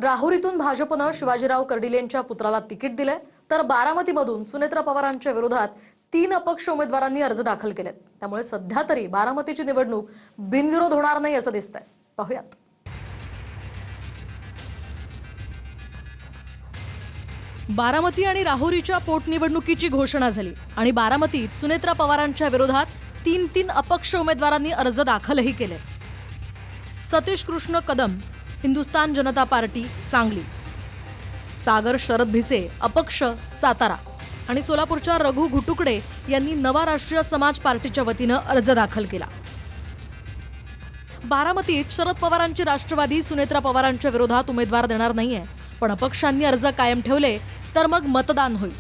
राहुरीतून भाजपनं शिवाजीराव कर्डिलेंच्या पुत्राला तिकीट दिलंय, तर बारामतीमधून सुनेत्रा पवारांच्या विरोधात 3 अपक्ष उमेदवारांनी अर्ज दाखल केलेत। त्यामुळे सध्या तरी बारामतीची निवडणूक बिनविरोध होणार नाही असं दिसतंय। पाहूयात। बारामती आणि राहुरीच्या पोटनिवडणुकीची घोषणा झाली आणि बारामतीत सुनेत्रा पवारांच्या विरोधात 3 अपक्ष उमेदवारांनी अर्ज दाखलही केले। सतीश कृष्ण कदम, हिंदुस्तान जनता पार्टी सांगली, सागर शरद भिसे अपक्ष सातारा आणि सोलापूरच्या रघु घुटुकडे यांनी नवा राष्ट्रीय समाज पार्टीच्या वतीनं अर्ज दाखल केला। बारामतीत शरद पवारांची राष्ट्रवादी सुनेत्रा पवारांच्या विरोधात उमेदवार देणार नाहीये, पण अपक्षांनी अर्ज कायम ठेवले तर मग मतदान होईल।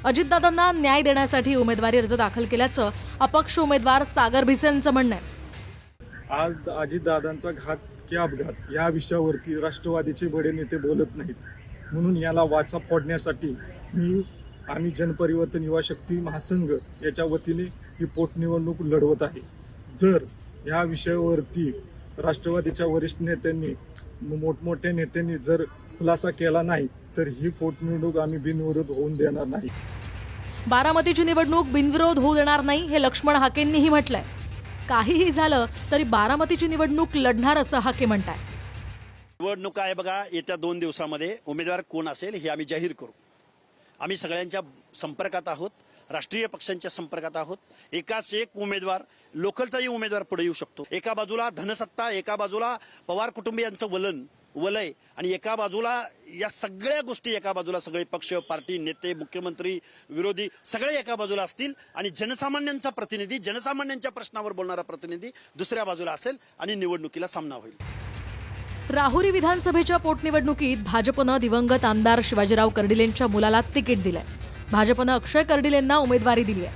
अजितदादांना न्याय देण्यासाठी उमेदवारी अर्ज दाखल केल्याचं अपक्ष उमेदवार सागर भिसेंचं म्हणणं आहे। आज अजितदादांचा घात की अपघात या विषयावरती राष्ट्रवादीचे बडे नेते बोलत नाहीत, म्हणून याला वाचा फोडण्यासाठी आम्ही जनपरिवर्तन युवा शक्ती महासंघ याच्या वतीने ही पोटनिवडणूक लढवत आहे। जर या विषयावरती राष्ट्रवादीच्या वरिष्ठ नेत्यांनी मोठमोठ्या नेत्यांनी जर खुलासा केला नाही तर ही पोटनिवडणूक आम्ही बिनविरोध होऊन देणार नाही। बारामतीची निवडणूक बिनविरोध होऊ देणार नाही हे लक्ष्मण हाकेंनीही म्हटलंय। काहीही झालं तरी बारामतीची निवडणूक लढणार असं हाके म्हणताय। निवडणूक आहे बघा, येत्या 2 दिवसामध्ये उमेदवार कोण असेल हे आम्ही जाहीर करू। आम्ही सगळ्यांच्या संपर्कात आहोत, राष्ट्रीय पक्षांच्या संपर्कात आहोत। एकाच एक उमेदवार, लोकलचाही उमेदवार पुढे येऊ शकतो। एका बाजूला धनसत्ता, एका बाजूला पवार कुटुंबियांचं वलय आणि एका बाजूला या सगळ्या गोष्टी, एका बाजूला सगळे पक्ष, पार्टी, नेते, मुख्यमंत्री, विरोधी सगळे एका बाजूला असतील आणि जनसामान्यांचा प्रतिनिधी, जनसामान्यांच्या प्रश्नावर बोलणारा प्रतिनिधी दुसऱ्या बाजूला असेल आणि निवडणुकीला सामना होईल। राहुरी विधानसभेच्या पोटनिवडणुकीत भाजपनं दिवंगत आमदार शिवाजीराव कर्डिलेंच्या मुलाला तिकीट दिलंय। भाजपनं अक्षय कर्डिलेंना उमेदवारी दिली आहे,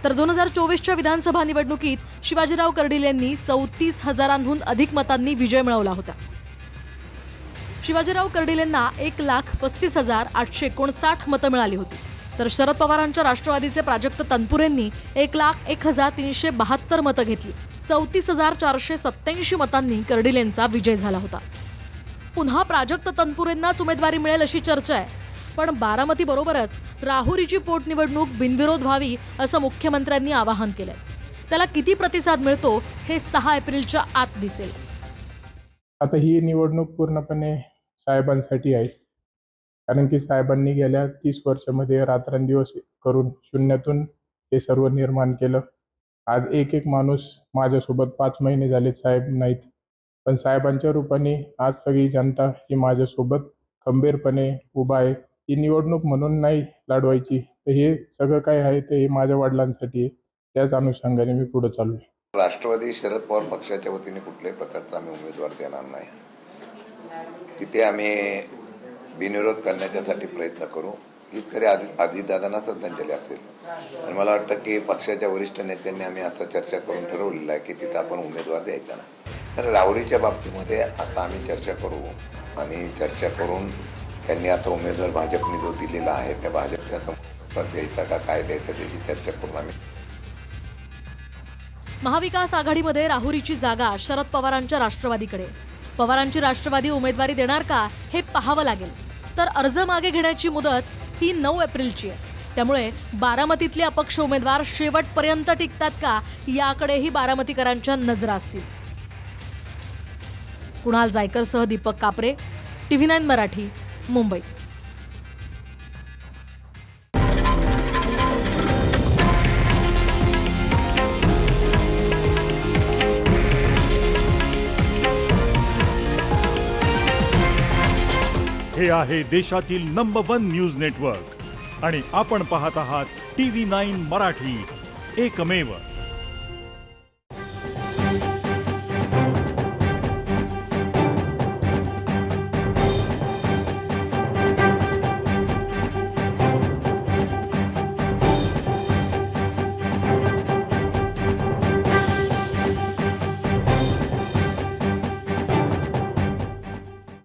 तर 2024च्या विधानसभा निवडणुकीत शिवाजीराव कर्डिलेंनी 34,000हून अधिक मतांनी विजय मिळवला होता। शिवाजीराव कर्डिलेंना 1,35,859 मतं मिळाली होती, तर शरद पवारांच्या राष्ट्रवादीचे प्राजक्त तनपुरेंनी 1,01,372 मतं घेतली। 34,487 मतांनी कर्डिलेंचा विजय झाला होता। पुन्हा प्राजक्त तनपुरेंनाच उमेदवारी मिळेल अशी चर्चा आहे, पण बारामती बरोबरच राहुरीची पोटनिवडणूक बिनविरोध व्हावी असं मुख्यमंत्र्यांनी आवाहन केलंय। त्याला किती प्रतिसाद मिळतो हे 6 एप्रिलच्या आत दिसेल। आता ही निवडणूक पूर्णपणे साहेबांसाठी आहे, कारण की साहेबांनी गेल्या 30 वर्षामध्ये रात्रंदिवस करून शून्यातून हे सर्व निर्माण केलं। आज एक माणूस माझ्यासोबत 5 महिने झाले साहेब नाहीत, पण साहेबांच्या रूपाने आज सगळी जनता ही माझ्यासोबत खंबीरपणे उभा आहे। ही निवडणूक म्हणून नाही लढवायची, तर हे सगळं काय आहे ते हे माझ्या वडिलांसाठी आहे। त्याच अनुषंगाने मी पुढे चालू आहे। राष्ट्रवादी शरद पवार पक्षाच्या वतीने कुठल्याही प्रकारचा आम्ही उमेदवार देणार नाही। तिथे आम्ही बिनविरोध करण्यासाठी प्रयत्न करू, हीच खरी अजितदादांना श्रद्धांजली असेल। आणि मला वाटतं की पक्षाच्या वरिष्ठ नेत्यांनी आम्ही असं चर्चा करून ठरवलेलं आहे की तिथं आपण उमेदवार द्यायचा नाही। तर राहुरीच्या बाबतीमध्ये आता आम्ही चर्चा करू आणि चर्चा करून त्यांनी आता उमेदवार भाजपने जो दिलेला आहे त्या भाजपच्या संपर्कात द्यायचा का काय द्यायचं त्याची चर्चा करून आम्ही। महाविकास आघाडीमध्ये राहुरीची जागा शरद पवारांच्या राष्ट्रवादीकडे। पवारांची राष्ट्रवादी उमेदवारी देणार का हे पाहावं लागेल, तर अर्ज मागे घेण्याची मुदत ही 9 एप्रिलची आहे। त्यामुळे बारामतीतले अपक्ष उमेदवार शेवटपर्यंत टिकतात का याकडेही बारामतीकरांच्या नजरा असतील। कुणाल जायकरसह दीपक कापरे, TV9 मराठी, मुंबई। हे आहे देशातील नंबर 1 न्यूज नेटवर्क आणि आपण पाहत आहात TV9 मराठी, एकमेव।